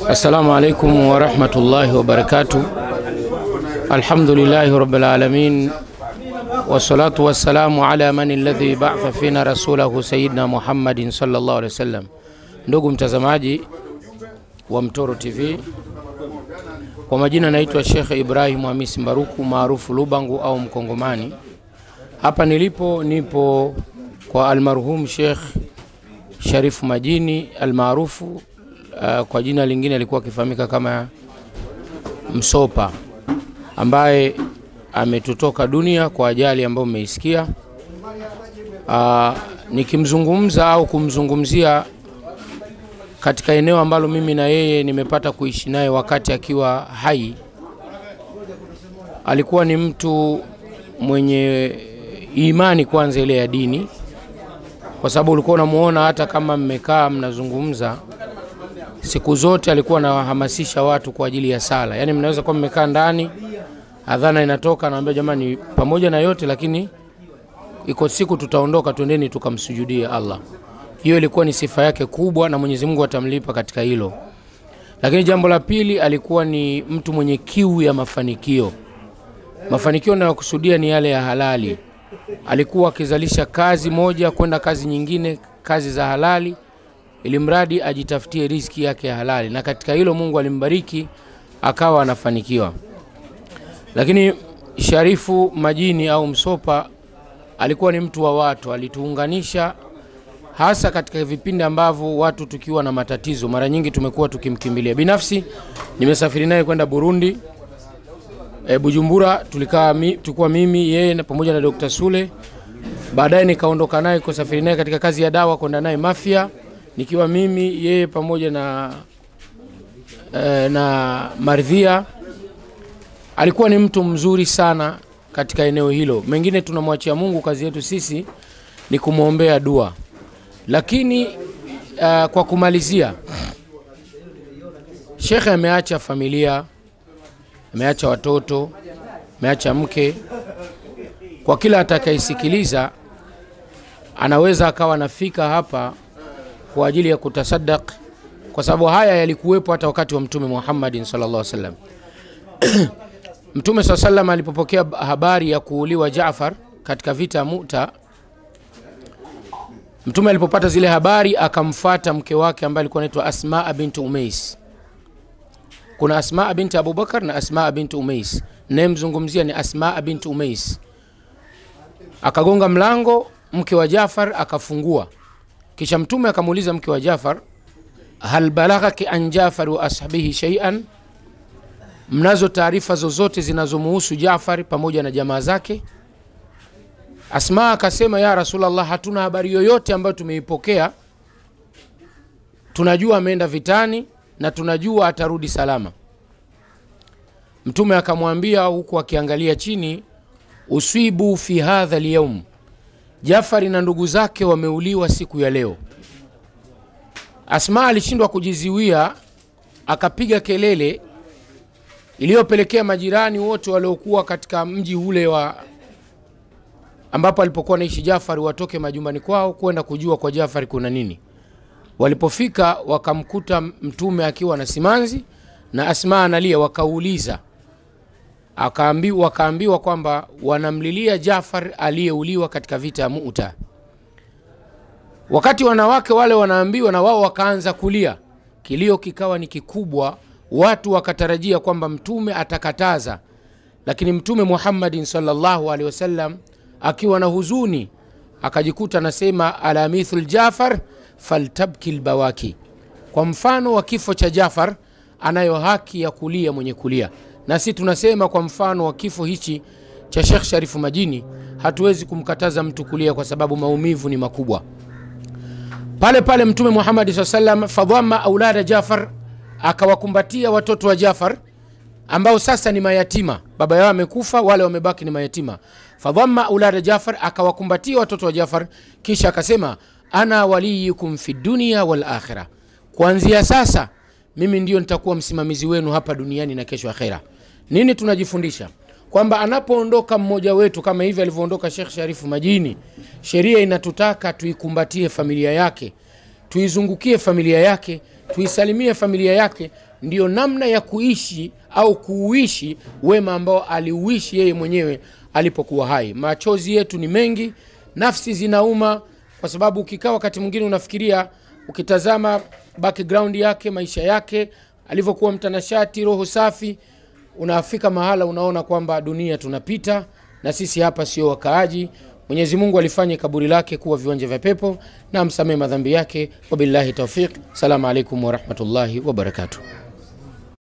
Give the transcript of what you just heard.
Assalamu alaikum wa rahmatullahi wa barakatuh. Alhamdulillahi rabbil alamin. Wassalatu wassalamu ala man alladhi ba'atha fina rasulahu sayyidina Muhammadin sallallahu alaihi wasallam. Ndugu mtazamaji wa Mtoro TV, kwa majina naitwa Sheikh Ibrahim Hamisi Mbaruku maarufu Lubangu au Mkongomani. Hapa nipo kwa almarhum Sheikh Sharifu Majini almaarufu kwa jina lingine alikuwa akifahamika kama Msopa, ambaye ametutoka dunia kwa ajali ambayo mmeisikia. Nikimzungumza au kumzungumzia katika eneo ambalo mimi na yeye nimepata kuishi naye wakati akiwa hai, alikuwa ni mtu mwenye imani kwanza ile ya dini, kwa sababu ulikuwa unamuona hata kama mmekaa mnazungumza siku zote alikuwa anawahamasisha watu kwa ajili ya sala. Yani mnaweza kuwa mmekaa ndani, adhana inatoka, anawaambia jamani, pamoja na yote lakini iko siku tutaondoka, twendeni tukamsujudia Allah. Hiyo ilikuwa ni sifa yake kubwa na Mwenyezi Mungu atamlipa katika hilo. Lakini jambo la pili, alikuwa ni mtu mwenye kiu ya mafanikio. Mafanikio ninayokusudia ni yale ya halali. Alikuwa akizalisha kazi moja kwenda kazi nyingine, kazi za halali, ili mradi ajitafutie riziki yake ya halali, na katika hilo Mungu alimbariki akawa anafanikiwa. Lakini Sharifu Majini au Msopa alikuwa ni mtu wa watu, alituunganisha hasa katika vipindi ambavyo watu tukiwa na matatizo mara nyingi tumekuwa tukimkimbilia. Binafsi nimesafiri naye kwenda Burundi, Bujumbura, tulikuwa mimi yeye na pamoja na Dr. Sule. Baadaye nikaondoka naye kusafiri naye katika kazi ya dawa, kwenda naye Mafia, nikiwa mimi yeye pamoja na Maridhia. Alikuwa ni mtu mzuri sana katika eneo hilo. Mengine tunamwachia Mungu, kazi yetu sisi ni kumuombea dua. Lakini kwa kumalizia, Sheikh ameacha familia, ameacha watoto, ameacha mke. Kwa kila atakayesikiliza anaweza akawa nafika hapa kwa ajili ya kutasaddaq, kwa sababu haya yalikuwepo hata wakati wa Mtume Muhammadin sallallahu alaihi wasallam. Mtume sallallahu alaihi wasallam alipopokea habari ya kuuliwa Jaafar katika vita ya Mu'ta, Mtume alipopata zile habari akamfuata mke wake ambaye alikuwa anaitwa Asma bint Umais. Kuna Asma bint Abu Bakar na Asma bint Umais. Ninayemzungumzia ni Asma bint Umais. Akagonga mlango, mke wa Jaafar akafungua. Kisha Mtume akamuuliza mke wa Jaafar, hal balaghaki an Jaafar wa ashabihi shay'an? Mnazo taarifa zozote zinazomuhusu Jaafar pamoja na jamaa zake? Asma akasema, ya Rasulullah, hatuna habari yoyote ambayo tumeipokea. Tunajua ameenda vitani na tunajua atarudi salama. Mtume akamwambia huku akiangalia chini, usibu fi hadha al-yawm, Jaafar na ndugu zake wameuliwa siku ya leo. Asma alishindwa kujiziwia, akapiga kelele iliyopelekea majirani wote waliokuwa katika mji ule wa ambapo alipokuwa naishi Jaafar watoke majumbani kwao kwenda kujua kwa Jaafar kuna nini. Walipofika wakamkuta Mtume akiwa na simanzi na Asma analia. Wakauliza, wakaambiwa kwamba wanamlilia Jaafar aliyeuliwa katika vita ya Mu'ta. Wakati wanawake wale wanaambiwa, na wao wakaanza kulia, kilio kikawa ni kikubwa. Watu wakatarajia kwamba Mtume atakataza, lakini Mtume Muhammadin sallallahu alaihi wasallam akiwa na huzuni akajikuta anasema, ala mithul Jaafar faltabki albawaki, kwa mfano wa kifo cha Jaafar anayo haki ya kulia mwenye kulia. Na sisi tunasema kwa mfano wa kifo hichi cha Sheikh Sharifu Majini hatuwezi kumkataza mtu kulia kwa sababu maumivu ni makubwa. Pale pale Mtume Muhammad sallallahu alaihi wasallam fadhamma aulada Jaafar, akawakumbatia watoto wa Jaafar ambao sasa ni mayatima, baba yao amekufa, wale wamebaki ni mayatima. Fadhamma aulada Jaafar, akawakumbatia watoto wa Jaafar, kisha akasema, ana waliyukum fi dunya wal akhirah, kuanzia sasa mimi ndio nitakuwa msimamizi wenu hapa duniani na kesho akhera. Nini tunajifundisha? Kwamba anapoondoka mmoja wetu kama hivi alivyoondoka Sheikh Sharifu Majini, sheria inatutaka tuikumbatie familia yake, tuizungukie familia yake, tuisalimie familia yake, ndio namna ya kuishi au kuuishi wema ambao aliuishi yeye mwenyewe alipokuwa hai. Machozi yetu ni mengi, nafsi zinauma, kwa sababu ukikaa wakati mwingine unafikiria, ukitazama background yake, maisha yake, alivyokuwa mtanashati, roho safi, unafika mahala unaona kwamba dunia tunapita na sisi hapa sio wakaaji. Mwenyezi Mungu alifanya kaburi lake kuwa viwanja vya pepo na amsamehe madhambi yake. Wabillahi tawfiq. Salamu alaykum wa rahmatullahi wa barakatuh.